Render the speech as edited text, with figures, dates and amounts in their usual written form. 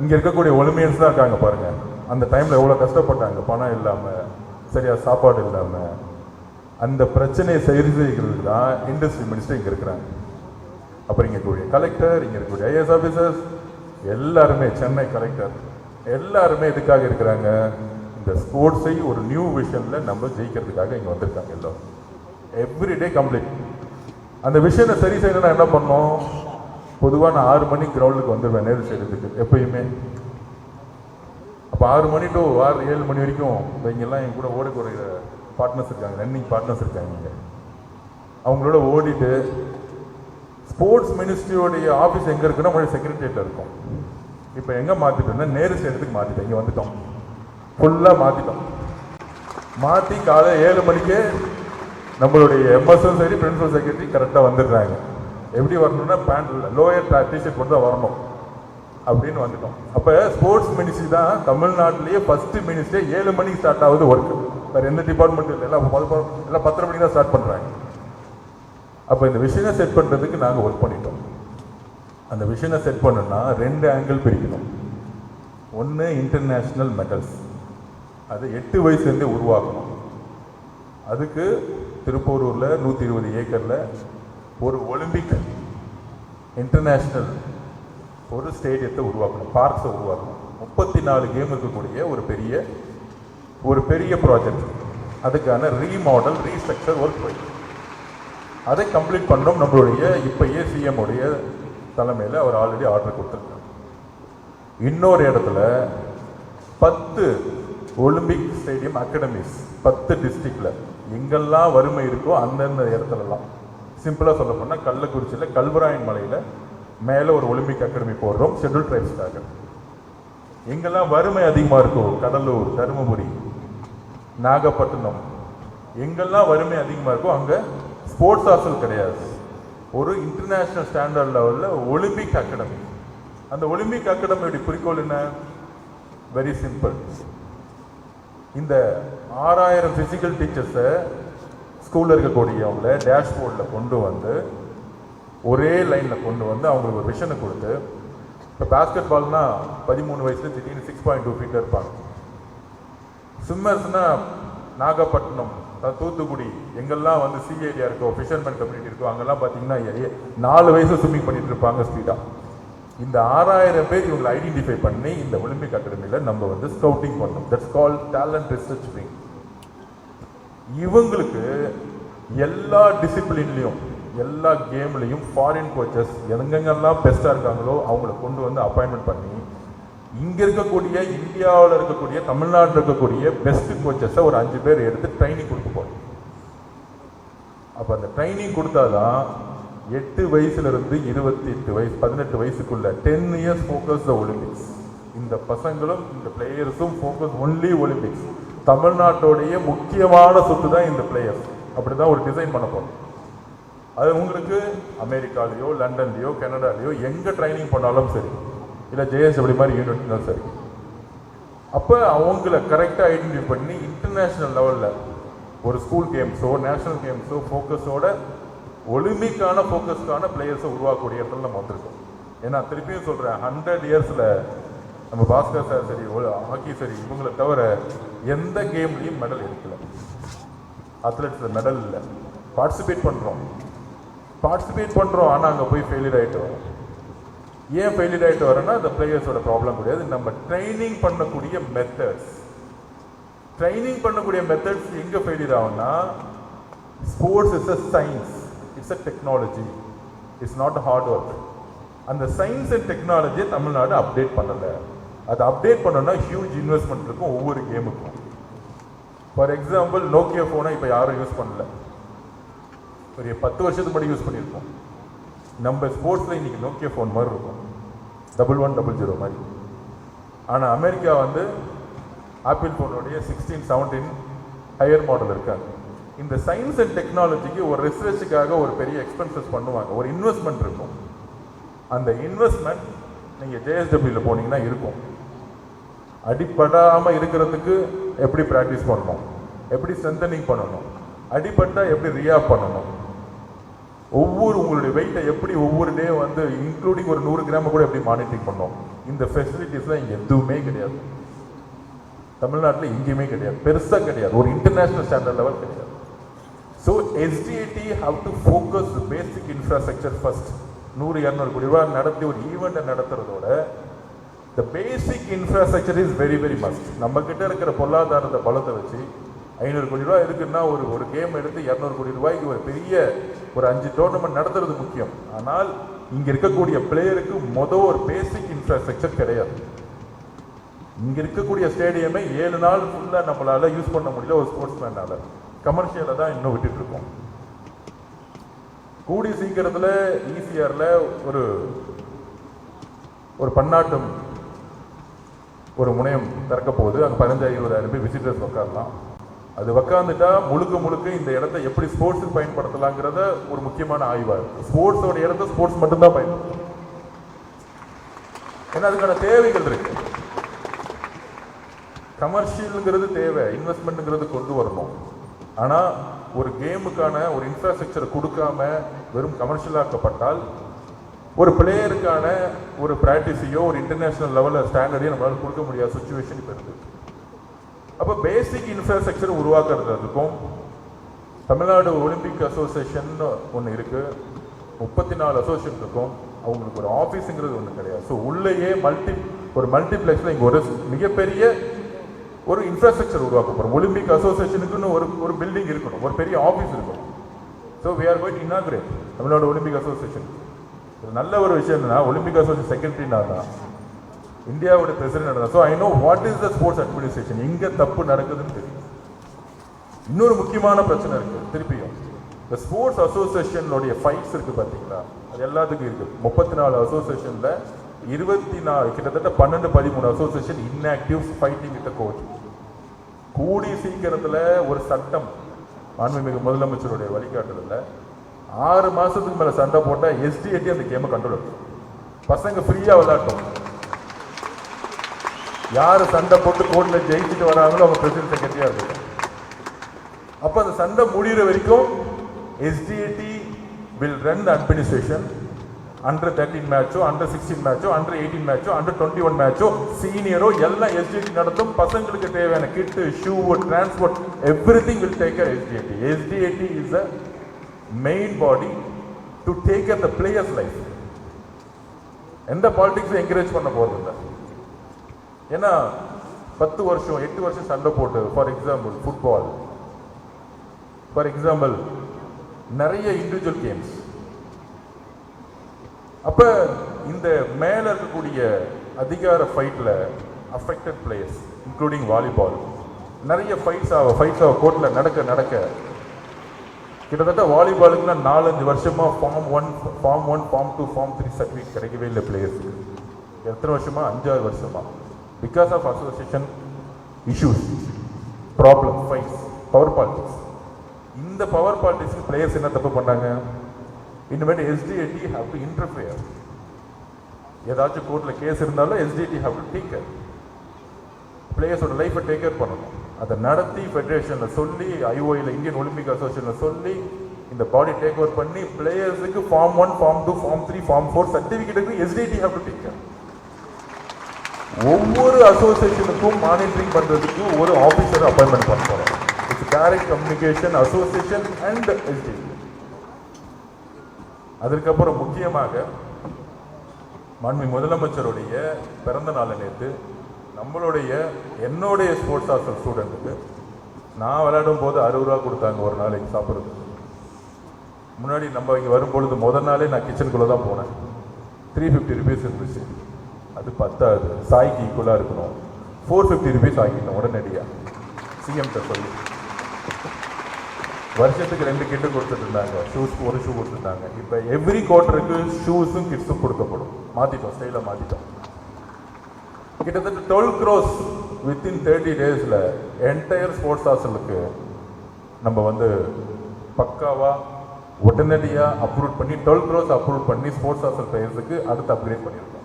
இங்கே இருக்கக்கூடிய ஒலிம்பியன்ஸ் தான் இருக்காங்க பாருங்க. அந்த டைமில் எவ்வளோ கஷ்டப்பட்டாங்க, பணம் இல்லாமல், சரியா சாப்பாடு இல்லாமல். அந்த பிரச்சனையை சரி செய்கிறதுக்கு தான் இண்டஸ்ட்ரி மினிஸ்டர் இங்கே இருக்கிறாங்க. அப்புறம் இங்கே இருக்கக்கூடிய கலெக்டர், இங்கே இருக்கக்கூடிய ஐஏஎஸ் ஆஃபீஸர்ஸ் எல்லாருமே, சென்னை கலெக்டர் எல்லாருமே இதுக்காக இருக்கிறாங்க. இந்த ஸ்போர்ட்ஸை ஒரு நியூ விஷனில் நம்ம ஜெயிக்கிறதுக்காக இங்கே வந்திருக்காங்க எல்லோரும். Everyday complete. அந்த விஷயத்தை சரி செய்யணும்னா என்ன பண்ணோம்? பொதுவாக நான் 6 மணிக்கு கிரவுண்டுக்கு வந்துடுவேன் நேரு ஸ்டேடியத்துக்கு எப்பயுமே. அப்போ 6 மணி டு 7 மணி வரைக்கும் இங்கெல்லாம் என் கூட ஓடக்கூடிய பார்ட்னர்ஸ் இருக்காங்க, ரன்னிங் பார்ட்னர்ஸ் இருக்காங்க. இங்கே அவங்களோட ஓடிட்டு ஸ்போர்ட்ஸ் மினிஸ்ட்ரியோடைய ஆஃபீஸ் எங்கே இருக்குன்னா நம்மளுடைய செக்ரட்டரியேட்டில் இருக்கும். இப்போ எங்கே மாற்றிட்டோம்னா நேரு ஸ்டேடியத்துக்கு மாற்றிட்டோம். இங்கே வந்துட்டோம், ஃபுல்லாக மாற்றிட்டோம். மாற்றி காலை 7 மணிக்கே நம்மளுடைய எம்எஸ்ஸும் சரி பிரின்சிபல் செக்ரட்டரி கரெக்டாக வந்துடுறாங்க. எப்படி வரணும்னா பேண்ட் லோயர் டிஷர்ட் போட்டு தான் வரணும் அப்படின்னு வந்துட்டோம். அப்போ ஸ்போர்ட்ஸ் மினிஸ்ட்ரி தான் தமிழ்நாட்டிலேயே ஃபர்ஸ்ட் மினிஸ்ட்ரி. 7 மணிக்கு ஸ்டார்ட் ஆகுது ஒர்க்கு. வேறு எந்த டிபார்ட்மெண்ட் இல்லை, எல்லாம் 10 மணிக்கு தான் ஸ்டார்ட் பண்ணுறாங்க. அப்போ இந்த விஷயத்தை செட் பண்ணுறதுக்கு நாங்கள் ஒர்க் பண்ணிட்டோம். அந்த விஷயத்தை செட் பண்ணணும்னா 2 ஆங்கிள் பிரிக்கணும். ஒன்று இன்டர்நேஷ்னல் மெடல்ஸ், அது 8 வயசுலேருந்தே உருவாக்கணும். அதுக்கு திருப்பூரூரில் 120 ஏக்கரில் ஒரு ஒலிம்பிக் இன்டர்நேஷ்னல் ஒரு ஸ்டேடியத்தை உருவாக்கணும், பார்க்ஸை உருவாக்கணும். 34 கேம் இருக்கக்கூடிய ஒரு பெரிய ப்ராஜெக்ட். அதுக்கான ரீமாடல் ரீஸ்ட்ரக்சர் ஒர்க் போயிட்டு அதை கம்ப்ளீட் பண்ணோம். நம்மளுடைய இப்பயே சிஎம் உடைய தலைமையில் அவர் ஆல்ரெடி ஆர்டர் கொடுத்துருக்காங்க. இன்னொரு இடத்துல 10 ஒலிம்பிக் ஸ்டேடியம் அகாடமிஸ் 10 டிஸ்ட்ரிக்டில் எங்கெல்லாம் வறுமை இருக்கோ அந்தந்த இடத்துலலாம். சிம்பிளாக சொல்ல போனால் கள்ளக்குறிச்சியில் கல்வராயன் மலையில் மேலே ஒரு ஒலிம்பிக் அகாடமி போடுறோம் ஷெட்யூல் ட்ரைப்ஸ்க்காக. எங்கெல்லாம் வறுமை அதிகமாக இருக்கோ, கடலூர், தருமபுரி, நாகப்பட்டினம், எங்கெல்லாம் வறுமை அதிகமாக இருக்கோ அங்கே ஸ்போர்ட்ஸ் ஹாஸ்டல் கிடையாது, ஒரு இன்டர்நேஷ்னல் ஸ்டாண்டர்ட் லெவலில் ஒலிம்பிக் அகாடமி. அந்த ஒலிம்பிக் அகாடமியோட குறிக்கோள் என்ன? Very simple. இந்த 6000 ஃபிசிக்கல் டீச்சர்ஸை ஸ்கூலில் இருக்கக்கூடியவங்கள டேஷ்போர்டில் கொண்டு வந்து ஒரே லைனில் கொண்டு வந்து அவங்களுக்கு ஒரு விஷனை கொடுத்து, இப்போ பேஸ்கெட் பால்னா 13 வயசுல திடீர்னு 6.2 ஃபீட் இருப்பாங்க. ஸ்விம்மர்ஸ்னால் நாகப்பட்டினம், தூத்துக்குடி, எங்கெல்லாம் வந்து சிஏடியா இருக்கோ, ஃபிஷர்மேன் கம்யூனிட்டி இருக்கோ, அங்கெல்லாம் பார்த்தீங்கன்னா 4 வயசு ஸ்விம்மிங் பண்ணிட்டு இருப்பாங்க ஸ்பீடாக. இந்த 6000 பேர் இவங்களை ஐடென்டிஃபை பண்ணி இந்த ஒலிம்பிக் அகாடமியில் நம்ம வந்து ஸ்கவுட்டிங் பண்ணோம். That's call talent research wing. இவங்களுக்கு எல்லா டிசிப்ளின்லையும் எல்லா கேம்லையும் ஃபாரின் கோச்சஸ் எங்கெங்கெல்லாம் பெஸ்ட்டாக இருக்காங்களோ அவங்கள கொண்டு வந்து அப்பாயின்மெண்ட் பண்ணி இங்கே இருக்கக்கூடிய இந்தியாவில் இருக்கக்கூடிய தமிழ்நாட்டில் இருக்கக்கூடிய பெஸ்ட் கோச்சஸை ஒரு 5 பேர் எடுத்து ட்ரைனிங் கொடுக்க போகிறோம். அப்போ அந்த ட்ரைனிங் கொடுத்தாதான் 8 வயசுலேருந்து 28 வயசு 18 வயசுக்குள்ள 10 இயர்ஸ் ஃபோக்கஸ் த ஒலிம்பிக்ஸ். இந்த பசங்களும் இந்த பிளேயர்ஸும் ஃபோக்கஸ் ஒன்லி ஒலிம்பிக்ஸ். தமிழ்நாட்டோடைய முக்கியமான சொத்து தான் இந்த பிளேயர்ஸ். அப்படி தான் ஒரு டிசைன் பண்ண போகிறோம். அது உங்களுக்கு அமெரிக்காலேயோ லண்டன்லேயோ கனடாலேயோ எங்கே ட்ரைனிங் பண்ணாலும் சரி, இல்லை ஜேஎஸ்டபிள்யூ மாதிரி யூனிட்னாலும் சரி, அப்போ அவங்கள கரெக்டாக ஐடென்டிஃபை பண்ணி இன்டர்நேஷ்னல் லெவலில் ஒரு ஸ்கூல் கேம்ஸோ நேஷ்னல் கேம்ஸோ ஃபோக்கஸோட ஒலிம்பிக்கான ஃபோக்கஸ்க்கான பிளேயர்ஸை உருவாக்கக்கூடிய இடத்துல நம்ம வந்திருக்கோம். ஏன்னா திருப்பியும் சொல்கிறேன், 100 இயர்ஸில் நம்ம பாஸ்கர் சார் சரி, ஹாக்கி சரி, இவங்களை தவிர எந்த கேம்லேயும் மெடல் எடுக்கல. அத்லெட்ஸில் மெடல் இல்லை. பார்ட்டிசிபேட் பண்ணுறோம் ஆனால் அங்கே போய் ஃபெயிலியர் ஆகிட்டு வரோம். ஏன் ஃபெயிலியர் ஆகிட்டு வரோன்னா அந்த பிளேயர்ஸோட ப்ராப்ளம் கிடையாது, நம்ம ட்ரைனிங் பண்ணக்கூடிய மெத்தட்ஸ் எங்கே ஃபெயிலியர் ஆகும்னா, sports is a science, it's a technology, it's not a hard work. அந்த சயின்ஸ் அண்ட் டெக்னாலஜியை தமிழ்நாடு அப்டேட் பண்ணலை. அதை அப்டேட் பண்ணோன்னா ஹியூஜ் இன்வெஸ்ட்மெண்ட் இருக்கும் ஒவ்வொரு கேமுக்கும். ஃபார் எக்ஸாம்பிள், நோக்கியா ஃபோனை இப்போ யாரும் யூஸ் பண்ணல, ஒரு 10 வருஷத்துக்கு முன்னாடி யூஸ் பண்ணியிருக்கோம். நம்ம ஸ்போர்ட்ஸில் இன்றைக்கி நோக்கியா ஃபோன் மாதிரி இருக்கும், 1100 மாதிரி. ஆனால் அமெரிக்கா வந்து ஆப்பிள் ஃபோனுடைய 16, 17 ஹையர் மாடல் இருக்காங்க. இந்த சயின்ஸ் அண்ட் டெக்னாலஜிக்கு ஒரு ரிசர்ச்சுக்காக ஒரு பெரிய எக்ஸ்பென்சஸ் பண்ணுவாங்க, ஒரு இன்வெஸ்ட்மெண்ட் இருக்கும். அந்த இன்வெஸ்ட்மெண்ட் நீங்கள் ஜேஎஸ்டபிள்யூவில் போனீங்கன்னா இருக்கும். அடிப்படாமல் இருக்கிறதுக்கு எப்படி ப்ராக்டிஸ் பண்ணணும், எப்படி ஸ்ட்ரென்தனிங் பண்ணணும், அடிப்பட்டால் எப்படி ரியாப் பண்ணணும், உங்களுடைய வெயிட்டை எப்படி ஒவ்வொரு டே வந்து இன்க்ளூடிங் ஒரு 100 கிராம் கூட எப்படி மானிட்டரிங் பண்ணணும், இந்த ஃபெசிலிட்டிஸ்லாம் இங்கே எதுவுமே கிடையாது. தமிழ்நாட்டில் எங்கேயுமே கிடையாது, பெருசாக கிடையாது, ஒரு இன்டர்நேஷனல் ஸ்டாண்டர்ட் லெவல் கிடையாது. So SDAT have to focus the basic infrastructure first. 100-200 கோடி ரூபாய் நடத்தி ஒரு ஈவெண்ட்டை நடத்துறதோட the basic infrastructure is very very must. நம்ம கிட்ட இருக்கிற பொருளாதாரத்தை பலத்தை வச்சு 500 கோடி ரூபாய் இருக்குன்னா ஒரு கேம் எடுத்து 200 கோடி ரூபாய்க்கு ஒரு பெரிய ஒரு 5 டோர்னமெண்ட் நடத்துறது முக்கியம். ஆனால் இங்க இருக்கக்கூடிய பிளேயருக்கு ஒரு பேசிக் இன்ஃப்ராஸ்ட்ரக்சர் கிடையாது. இங்க இருக்கக்கூடிய ஸ்டேடியமை 7 நாள் ஃபுல்லா நம்மளால யூஸ் பண்ண முடியல ஒரு ஸ்போர்ட்ஸ் மேனால. கமர்ஷியலை தான் இன்னும் விட்டுட்டு இருக்கோம். கூடி சீக்கிரத்தில் ECRல ஒரு பன்னாட்டம் ஒரு முனையம் திறக்க போகுது. அங்கே 15,000-20,000 பேர் விசிட்டர்ஸ் உட்காரலாம். அது உட்காந்துட்டா முழுக்க இந்த இடத்த எப்படி ஸ்போர்ட்ஸுக்கு பயன்படுத்தலாங்கிறத ஒரு முக்கியமான ஆய்வாக இருக்கு. ஸ்போர்ட்ஸோட இடத்த ஸ்போர்ட்ஸ் மட்டும்தான் பயன்படுத்தும். ஏன்னா அதுக்கான தேவைகள் இருக்கு. கமர்ஷியலுங்கிறது தேவை, இன்வெஸ்ட்மெண்ட்டுங்கிறது கொண்டு வரணும். ஆனால் ஒரு கேமுக்கான ஒரு இன்ஃப்ராஸ்ட்ரக்சரை கொடுக்காம வெறும் கமர்ஷியலாக்கப்பட்டால் ஒரு பிளேயருக்கான ஒரு ப்ராக்டிஸையோ ஒரு இன்டர்நேஷனல் லெவலில் ஸ்டாண்டர்டையும் நம்மளால் கொடுக்க முடியாத சுச்சுவேஷன் இப்போ இருக்குது. அப்போ பேசிக் இன்ஃப்ராஸ்ட்ரக்சர் உருவாக்குறதுக்கும் தமிழ்நாடு ஒலிம்பிக் அசோசியேஷன் ஒன்று இருக்குது, 34 அசோசியேஷன் இருக்கும். அவங்களுக்கு ஒரு ஆஃபீஸுங்கிறது ஒன்று கிடையாது. ஸோ உள்ளேயே மல்டிப்ளெக்ஸில் இங்கே ஒரு மிகப்பெரிய ஒரு இன்ஃப்ராஸ்ட்ரக்சர் உருவாக்க போகிறோம். ஒலிம்பிக் அசோசியேஷனுக்குன்னு ஒரு பில்டிங் இருக்கணும், ஒரு பெரிய ஆஃபீஸ் இருக்கணும். So we are going to inaugurate Tamil Nadu Olympic association. நல்ல ஒரு விஷயம் என்னன்னா ஒலிம்பிக் அசோசியேஷன் செக்ரட்டரி நான் தான், இந்தியாவோட பிரசிடென்ட் தான். So I know what is the sports administration, எங்கே தப்பு நடக்குதுன்னு தெரியும். இன்னொரு முக்கியமான பிரச்சனை இருக்கு. திருப்பியும் இந்த ஸ்போர்ட்ஸ் அசோசியேஷனுடைய ஃபைட்ஸ் இருக்கு பார்த்தீங்களா, அது எல்லாத்துக்கும் இருக்கு. 34 அசோசியேஷன்ல 24 கிட்டத்தட்ட 12-13 association inactive fighting with coach. கூடி சீக்கிரத்தில் ஒரு சட்டம் மாண்புமிகு முதலமைச்சருடைய வழிகாட்டுதல்ல 6 மாசத்துக்கு மேல சண்டை போட்டா SDAT அந்த கேமை கண்ட்ரோல் இருக்கும். பசங்க ஃப்ரீயா விளையாட்டும். யாரு சண்டை போட்டு கோர்ட்ல ஜெயிச்சுட்டு வராங்களோ அவங்க பிரசிடென்ட் செக்ரட்டரியா இருக்கும். அப்ப அந்த சண்டை முடிகிற வரைக்கும் SDAT will run the administration. under 13 மேட்சோ, under 16 மேட்சோ, under 18 மேட்சோ, under 21 மேட்சோ, சீனியரோ எல்லாம் SDAT நடத்தும். பசங்களுக்கு தேவையான kit, shoe, transport, everything will take care SDAT. SDAT is a main body to take care the players life. எந்த பாலிடிக்ஸும் என்கரேஜ் பண்ண போறது இல்லை. ஏன்னா 10 வருஷம் 8 வருஷம் சண்டை போட்டு, for example football, for example நிறைய இண்டிவிஜுவல் கேம்ஸ். அப்ப இந்த மேல இருக்கக்கூடிய அதிகார ஃபைட்ல அஃபெக்டட் பிளேயர்ஸ் இன்க்ளூடிங் வாலிபால் நிறைய ஃபைட்ஸ் ஆக கோர்ட்ல நடக்க கிட்டத்தட்ட வாலிபாலுக்குலாம் 4-5 வருஷமா ஃபார்ம் 1, ஃபார்ம் 2, ஃபார்ம் 3 சர்டிஃபிகேட் கிடைக்கவே இல்லை பிளேயர்ஸுக்கு. எத்தனை வருஷமா? 5-6 வருஷமா. Because of association issues, problem, fights, power politics. இந்த பவர் பாலிடிக்ஸ்க்கு பிளேயர்ஸ் என்ன தப்பு பண்ணாங்க? இனிமேல் SDAT have to interfere. ஏதாச்சும் கோர்ட்ல கேஸ் இருந்தாலும் SDAT have to take care. பிளேயர்ஸோட லைஃபை டேக் கேர் பண்ணணும். அதை நடத்தி ஃபெடரேஷன்ல சொல்லி, IOIல இந்தியன் ஒலிம்பிக் அசோசியேஷன்ல சொல்லி இந்த பாடி டேக் ஓவர் பண்ணி பிளேயர்ஸுக்கு ஃபார்ம் 1, ஃபார்ம் 2, ஃபார்ம் 3, ஃபார்ம் 4 சர்டிஃபிகேட்டுக்கு SDAT have to take care. ஒவ்வொரு அசோசியேஷனுக்கும் மானிட்டரிங் பண்றதுக்கு ஒரு ஆஃபீஸர் அப்பாயின்மெண்ட் பண்ண போறோம். It's direct communication association and SDAT. அதற்கப்புறம் முக்கியமாக மாண்புமிகு முதலமைச்சருடைய பிறந்த நாள் நேற்று என்னுடைய ஸ்போர்ட்ஸ் ஹாஸ்டல் ஸ்டூடெண்ட்டுக்கு நான் விளையாடும் போது 60 ரூபா கொடுத்தாங்க ஒரு நாளைக்கு சாப்பிட்றதுக்கு. முன்னாடி நம்ம இங்கே வரும்பொழுது முதல் நாளே நான் கிச்சனுக்குள்ளே தான் போனேன். 350 ருபீஸ் இருந்துச்சு. அது பத்தாது, சாய்க்கு ஈக்குவலாக இருக்கணும். 450 ருபீஸ் ஆகிட்டோம் உடனடியாக சிஎம்கிட்ட சொல்லி. வருஷத்துக்கு 2 கிட்டு கொடுத்துட்டு இருந்தாங்க. ஷூஸ்க்கு ஒரு ஷூ கொடுத்துருந்தாங்க. இப்போ எவ்ரி குவார்ட்டருக்கு ஷூஸும் கிட்ஸும் கொடுக்கப்படும். மாற்றிட்டோம், ஸ்டைலாக மாற்றிட்டோம். கிட்டத்தட்ட 12 crores வித்தின் 30 daysல என்டையர் ஸ்போர்ட்ஸ் ஹாஸ்டலுக்கு நம்ம பக்காவாக உடனடியாக அப்ரூவ் பண்ணி 12 crores அப்ரூவ் பண்ணி ஸ்போர்ட்ஸ் ஹாஸ்டல் பிளேயர்ஸுக்கு அடுத்து அப்கிரேட் பண்ணியிருக்கோம்.